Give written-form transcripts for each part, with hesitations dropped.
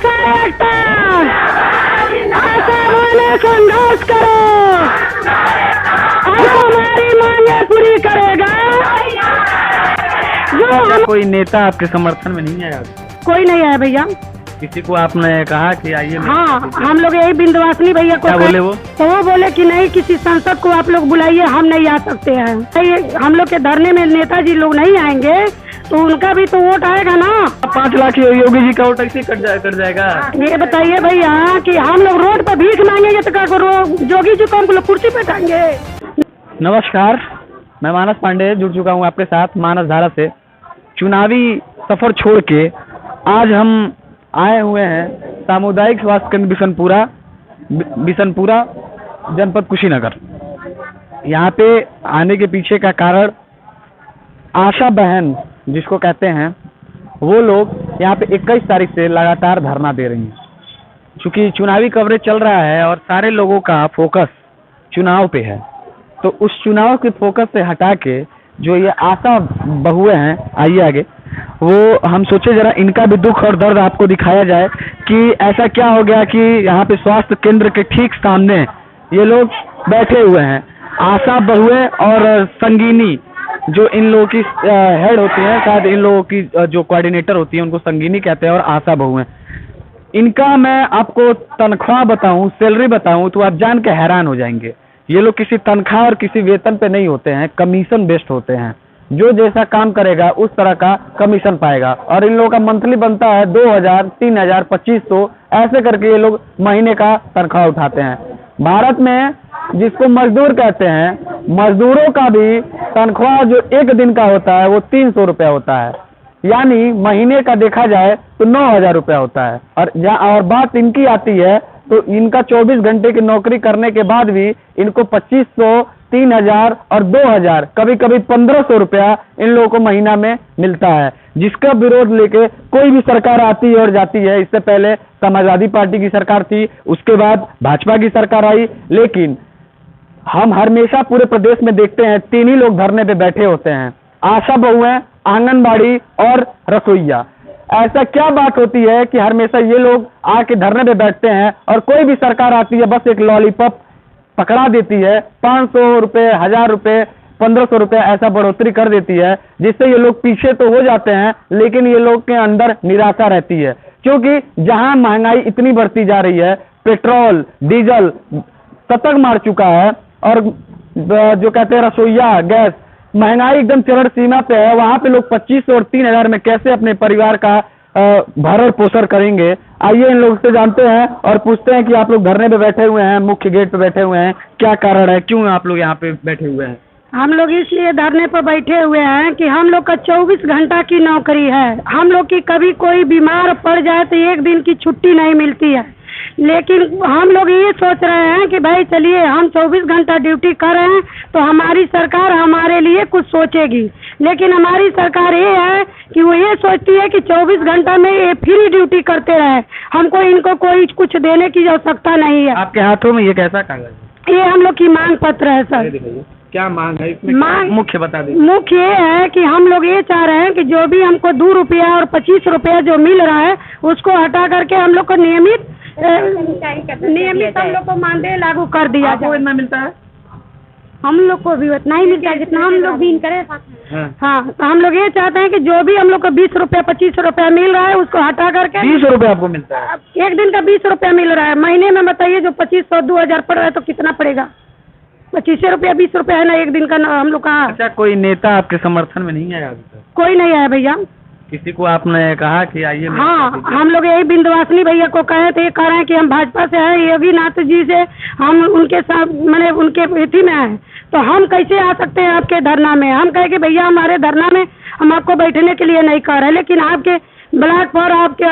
एकता, ऐसा बोले संघर्ष करो, हमारी मांगे पूरी करेगा। जो कोई नेता आपके समर्थन में नहीं आया? कोई नहीं आया भैया। किसी को आपने कहा कि आइए? हाँ, हम लोग यही बिंदवासिनी भैया को क्या बोले वो? तो वो बोले कि नहीं, किसी सांसद को आप लोग बुलाइए, हम नहीं आ सकते हैं। हम लोग के धरने में नेताजी लोग नहीं आएंगे तो उनका भी तो वोट आएगा ना। 5 लाख योगी जी का वोट ऐसे कट जाएगा। ये बताइए भैया कि हम लोग रोड पर भीख मांगेंगे तो क्या करो, योगी जी को हम लोग कुर्सी पे टांगे। नमस्कार, मैं मानस पांडे जुड़ चुका हूँ आपके साथ मानस धारा से। चुनावी सफर छोड़ के आज हम आए हुए हैं सामुदायिक स्वास्थ्य केंद्र बिशनपुरा जनपद कुशीनगर। यहाँ पे आने के पीछे का कारण आशा बहन जिसको कहते हैं, वो लोग यहाँ पे 21 तारीख से लगातार धरना दे रही हैं। चूँकि चुनावी कवरेज चल रहा है और सारे लोगों का फोकस चुनाव पे है, तो उस चुनाव के फोकस से हटा के जो ये आशा बहुएं हैं, आइए आगे, वो हम सोचे जरा इनका भी दुख और दर्द आपको दिखाया जाए कि ऐसा क्या हो गया कि यहाँ पे स्वास्थ्य केंद्र के ठीक सामने ये लोग बैठे हुए हैं। आशा बहुएं और संगीनी जो इन लोगों की हेड होती हैं, शायद इन लोगों की जो कोऑर्डिनेटर होती है उनको संगीनी कहते हैं, और आशा बहुएं। इनका मैं आपको तनख्वाह बताऊं, सैलरी बताऊं तो आप जान के हैरान हो जाएंगे। ये लोग किसी तनख्वाह और किसी वेतन पे नहीं होते हैं, कमीशन बेस्ड होते हैं। जो जैसा काम करेगा उस तरह का कमीशन पाएगा, और इन लोगों का मंथली बनता है 2000, 3000, 2500, ऐसे करके ये लोग महीने का तनख्वाह उठाते हैं। भारत में जिसको मजदूर कहते हैं, मजदूरों का भी तनख्वाह जो एक दिन का होता है वो 300 रुपया होता है, यानी महीने का देखा जाए तो 9000 रुपया होता है। और बात इनकी आती है तो इनका 24 घंटे की नौकरी करने के बाद भी इनको 2500, 3000 और 2000, कभी कभी 1500 रुपया इन लोगों को महीना में मिलता है, जिसका विरोध लेके कोई भी सरकार आती है और जाती है। इससे पहले समाजवादी पार्टी की सरकार थी, उसके बाद भाजपा की सरकार आई, लेकिन हम हमेशा पूरे प्रदेश में देखते हैं 3 ही लोग धरने पे बैठे होते हैं, आशा बहुएं, आंगनबाड़ी और रसोईया। ऐसा क्या बात होती है कि हमेशा ये लोग आके धरने पे बैठते हैं और कोई भी सरकार आती है बस एक लॉलीपॉप पकड़ा देती है, 500 रुपये, 1000 रुपये, 1500 रुपये ऐसा बढ़ोतरी कर देती है, जिससे ये लोग पीछे तो हो जाते हैं, लेकिन ये लोग के अंदर निराशा रहती है। क्योंकि जहां महंगाई इतनी बढ़ती जा रही है, पेट्रोल डीजल शतक मार चुका है, और जो कहते हैं रसोईया गैस, महंगाई एकदम चरम सीमा पे है, वहां पे लोग 2500 और 3000 में कैसे अपने परिवार का भरण पोषण करेंगे। आइए इन लोगों से जानते हैं और पूछते हैं कि आप लोग धरने पे बैठे हुए हैं, मुख्य गेट पे बैठे हुए हैं, क्या कारण है, क्यों आप लोग यहाँ पे बैठे हुए हैं? हम लोग इसलिए धरने पर बैठे हुए हैं कि हम लोग का 24 घंटा की नौकरी है। हम लोग की कभी कोई बीमार पड़ जाए तो एक दिन की छुट्टी नहीं मिलती है, लेकिन हम लोग ये सोच रहे हैं कि भाई चलिए हम 24 घंटा ड्यूटी कर रहे हैं तो हमारी सरकार हमारे लिए कुछ सोचेगी, लेकिन हमारी सरकार ये है कि वो ये सोचती है कि 24 घंटा में ये फ्री ड्यूटी करते रहे, हमको इनको कोई कुछ देने की आवश्यकता नहीं है। आपके हाथों में ये कैसा कागज? ये हम लोग की मांग पत्र है सर। क्या मांग है इसमें? मांग मुख्य बता दीजिए। मुख्य ये है कि हम लोग ये चाह रहे हैं कि जो भी हमको 2 रुपया और 25 रुपया जो मिल रहा है उसको हटा करके हम लोग को नियमित हम लोग को मानदेय लागू कर दिया जाए। इतना मिलता है? हम लोग को भी उतना ही मिलता है जितना हम लोग भी करें। हाँ, तो हम लोग ये चाहते हैं कि जो भी हम लोग को 20 रुपया 25 रुपया मिल रहा है उसको हटा करके 20 रुपया आपको मिलता है? एक दिन का 20 रुपया मिल रहा है, महीने में बताइए जो 2500 2000 पड़ रहा है तो कितना पड़ेगा? 25 रुपया 20 रुपया है ना एक दिन का हम लोग का। अच्छा, कोई नेता आपके समर्थन में नहीं आया? कोई नहीं आया भैया। किसी को आपने कहा कि आइए? हाँ, हम लोग यही बिंदवासिनी भैया को कहे थे, कह रहे हैं कि हम भाजपा से हैं, योगी नाथ जी से हम उनके साथ मैंने उनके इसी में हैं, तो हम कैसे आ सकते हैं आपके धरना में? हम कहे कि भैया हमारे धरना में हम आपको बैठने के लिए नहीं कह रहे, लेकिन आपके ब्लॉक पर आपके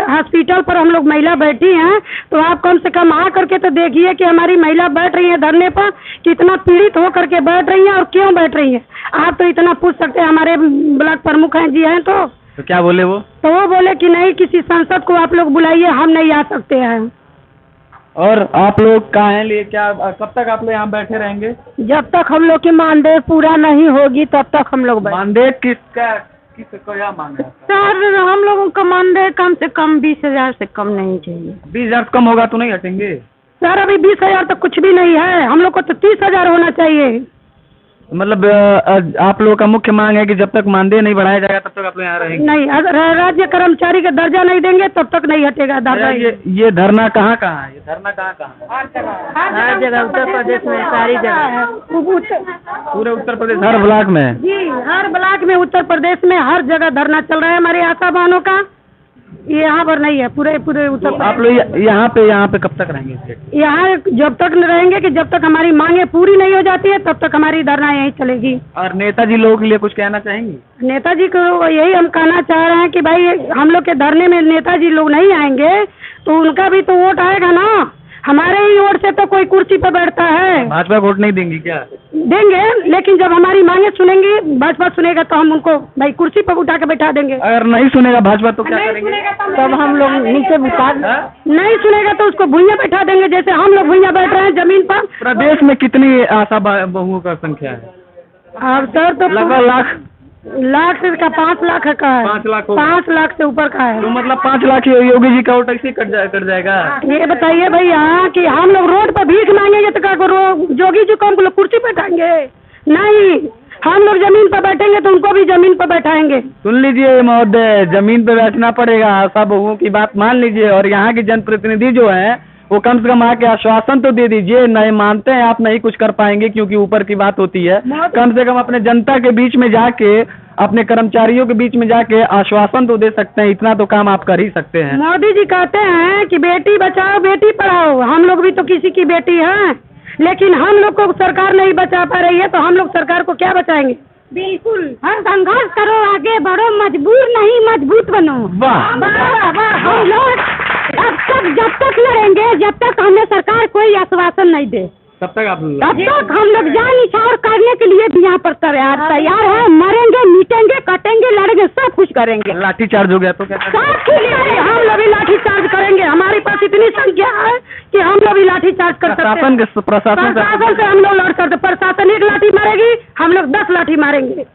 हॉस्पिटल पर हम लोग महिला बैठी हैं, तो आप कम से कम आ करके तो देखिए कि हमारी महिला बैठ रही है धरने पर, कितना पीड़ित हो करके बैठ रही हैं और क्यों बैठ रही हैं। आप तो इतना पूछ सकते हैं, हमारे ब्लॉक प्रमुख हैं जी हैं। तो क्या बोले वो? तो वो बोले कि नहीं, किसी सांसद को आप लोग बुलाइए, हम नहीं आ सकते हैं। और आप लोग कहाँ हैं लिए? क्या कब तक आप लोग यहाँ बैठे रहेंगे? जब तक हम लोग की मानदेय पूरा नहीं होगी तब तक हम लोग मानदेय किस क्या मांग है आपका? सर हम लोगों का मानदेय कम से कम 20,000 से कम नहीं चाहिए। 20,000 कम होगा तो नहीं हटेंगे? सर अभी 20,000 तक कुछ भी नहीं है, हम लोग को तो 30,000 होना चाहिए। मतलब आप लोगों का मुख्य मांग है कि जब तक मानदेय नहीं बढ़ाया जाएगा तब तक आप लोग यहाँ रहेंगे? नहीं, अगर राज्य कर्मचारी का दर्जा नहीं देंगे तब तक नहीं हटेगा धरना। ये धरना कहाँ कहाँ है? ये धरना कहाँ कहाँ है? हर जगह उत्तर प्रदेश में सारी जगह, पूरे उत्तर प्रदेश हर ब्लॉक में? जी हर ब्लॉक में उत्तर प्रदेश में हर जगह धरना चल रहा है हमारे आशा बहनों का। ये यहाँ पर नहीं है, पूरे उत्तर प्रदेश। आप लोग यहाँ पे कब तक रहेंगे? यहाँ जब तक न रहेंगे कि जब तक हमारी मांगे पूरी नहीं हो जाती है तब तक हमारी धरना यहीं चलेगी। और नेताजी लोगों के लिए कुछ कहना चाहेंगे? नेताजी को यही हम कहना चाह रहे हैं कि भाई हम लोग के धरने में नेताजी लोग नहीं आएंगे तो उनका भी तो वोट आएगा ना। हमारे ही वोट से तो कोई कुर्सी पर बैठता है। भाजपा वोट नहीं देंगी क्या? देंगे, लेकिन जब हमारी मांगे सुनेंगी, भाजपा सुनेगा तो हम उनको भाई कुर्सी पर उठा के बैठा देंगे। अगर नहीं सुनेगा भाजपा तो क्या करेंगे? तब हम लोग नीचे बिठा, नहीं सुनेगा तो उसको भुइयां बैठा देंगे, जैसे हम लोग भुइयां बैठ रहे हैं जमीन पर। प्रदेश में कितनी आशा बहुओं का संख्या है? अब सर तो लगभग लाख से का 5 लाख का है। 5 लाख 5 लाख से ऊपर का है। तो मतलब 5 लाख योगी जी का वोट ऐसे कट जाएगा? ये बताइए भैया कि हम लोग रोड पर भीख मांगेंगे तो क्या करो, जोगी जी को हम लोग कुर्सी बैठाएंगे? नहीं, हम लोग जमीन पर बैठेंगे तो उनको भी जमीन पर बैठाएंगे। सुन लीजिए महोदय, जमीन पे बैठना पड़ेगा, आशा बहुओं की बात मान लीजिए। और यहाँ की जनप्रतिनिधि जो है वो कम से कम आके आश्वासन तो दे दीजिए। नहीं मानते हैं आप, नहीं कुछ कर पाएंगे क्योंकि ऊपर की बात होती है। कम से कम अपने जनता के बीच में जाके, अपने कर्मचारियों के बीच में जाके आश्वासन तो दे सकते हैं। इतना तो काम आप कर ही सकते हैं। मोदी जी कहते हैं कि बेटी बचाओ बेटी पढ़ाओ, हम लोग भी तो किसी की बेटी हैं, लेकिन हम लोग को सरकार नहीं बचा पा रही है तो हम लोग सरकार को क्या बचाएंगे? बिल्कुल, हर संघर्ष करो, आगे बढ़ो, मजबूर नहीं मजबूत बनो। वाह वाह वाह। हम लोग जब तक लड़ेंगे, जब तक हमें सरकार कोई आश्वासन नहीं दे तब तक तब तक हम लोग जान निछावर करने के लिए भी यहाँ पर तैयार है। मरेंगे, मिटेंगे, कटेंगे, लड़ेंगे, सब कुछ करेंगे। लाठी चार्ज हो गया तो क्या? सब के लिए हम लोग भी लाठी चार्ज करेंगे। हमारे पास इतनी संख्या है कि हम लोग भी लाठी चार्ज कर सकते हैं। प्रशासन से हम लोग लड़ सकते। प्रशासन एक लाठी मारेगी, हम लोग 10 लाठी मारेंगे।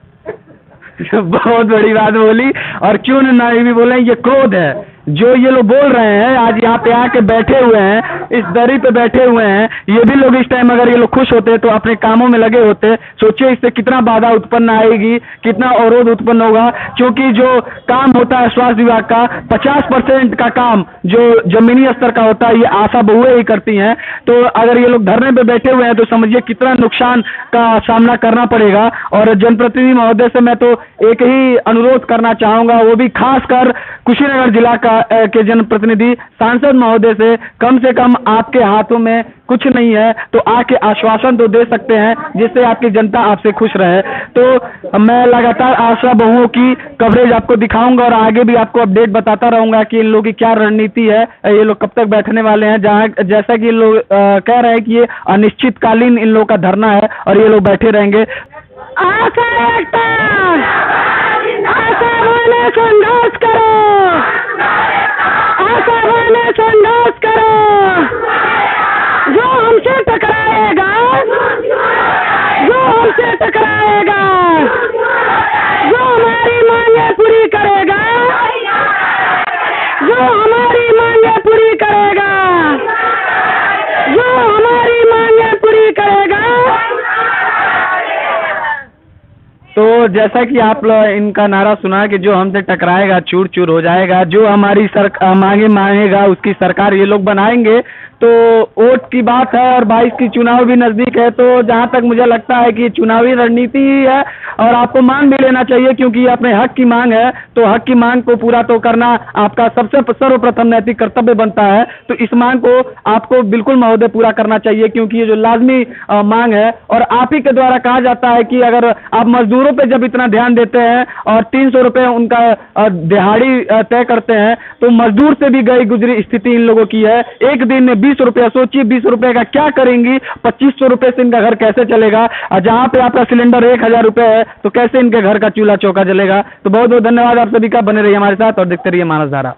बहुत बड़ी बात बोली। और क्यों ना ये भी बोले, ये क्रोध है जो ये लोग बोल रहे हैं। आज यहाँ पे आके बैठे हुए हैं, इस दरी पे बैठे हुए हैं। ये भी लोग इस टाइम अगर ये लोग खुश होते तो अपने कामों में लगे होते। सोचिए इससे कितना बाधा उत्पन्न आएगी, कितना अवरोध उत्पन्न होगा। क्योंकि जो काम होता है स्वास्थ्य विभाग का, 50% का काम जो जमीनी स्तर का होता है ये आशा बहुएं ही करती हैं। तो अगर ये लोग धरने पे बैठे हुए हैं तो समझिए कितना नुकसान का सामना करना पड़ेगा। और जनप्रतिनिधि महोदय से मैं तो एक ही अनुरोध करना चाहूँगा, वो भी खासकर कुशीनगर जिला के जनप्रतिनिधि सांसद महोदय से कम आपके हाथों में कुछ नहीं है तो आके आश्वासन तो दे सकते हैं जिससे आपकी जनता आपसे खुश रहे। तो मैं लगातार आशा बहुओं की कवरेज आपको दिखाऊंगा और आगे भी आपको अपडेट बताता रहूंगा कि इन लोगों की क्या रणनीति है, ये लोग कब तक बैठने वाले हैं। जैसा कि लोग कह रहे हैं कि ये अनिश्चितकालीन इन लोगों का धरना है और ये लोग बैठे रहेंगे। संघर्ष करो, संघर्ष करो। जो हमसे टकराएगा, जो हमारी मांगे पूरी करेगा, जो हमारी मांगे पूरी करेगा, तो जैसा कि आप लोग इनका नारा सुना कि जो हमसे टकराएगा चूर चूर हो जाएगा, जो हमारी मांगे मांगेगा उसकी सरकार ये लोग बनाएंगे। तो वोट की बात है और 22 की चुनाव भी नज़दीक है। तो जहाँ तक मुझे लगता है कि चुनावी रणनीति ही है और आपको मान भी लेना चाहिए क्योंकि ये अपने हक की मांग है। तो हक की मांग को पूरा तो करना आपका सबसे सर्वप्रथम नैतिक कर्तव्य बनता है। तो इस मांग को आपको बिल्कुल महोदय पूरा करना चाहिए क्योंकि ये जो लाजमी मांग है और आप ही के द्वारा कहा जाता है कि अगर आप मजदूरों पे जब इतना ध्यान देते हैं और 300 रुपये उनका दिहाड़ी तय करते हैं तो मजदूर से भी गई गुजरी स्थिति इन लोगों की है। एक दिन में 20 रुपया, सोचिए 20 रुपये का क्या करेंगी, 2500 रुपये से इनका घर कैसे चलेगा। जहाँ पे आपका सिलेंडर 1000 रुपये है तो कैसे इनके घर का चूल्हा चौका जलेगा। तो बहुत बहुत धन्यवाद आप सभी का, बने रहिए हमारे साथ और देखते रहिए मानस धारा।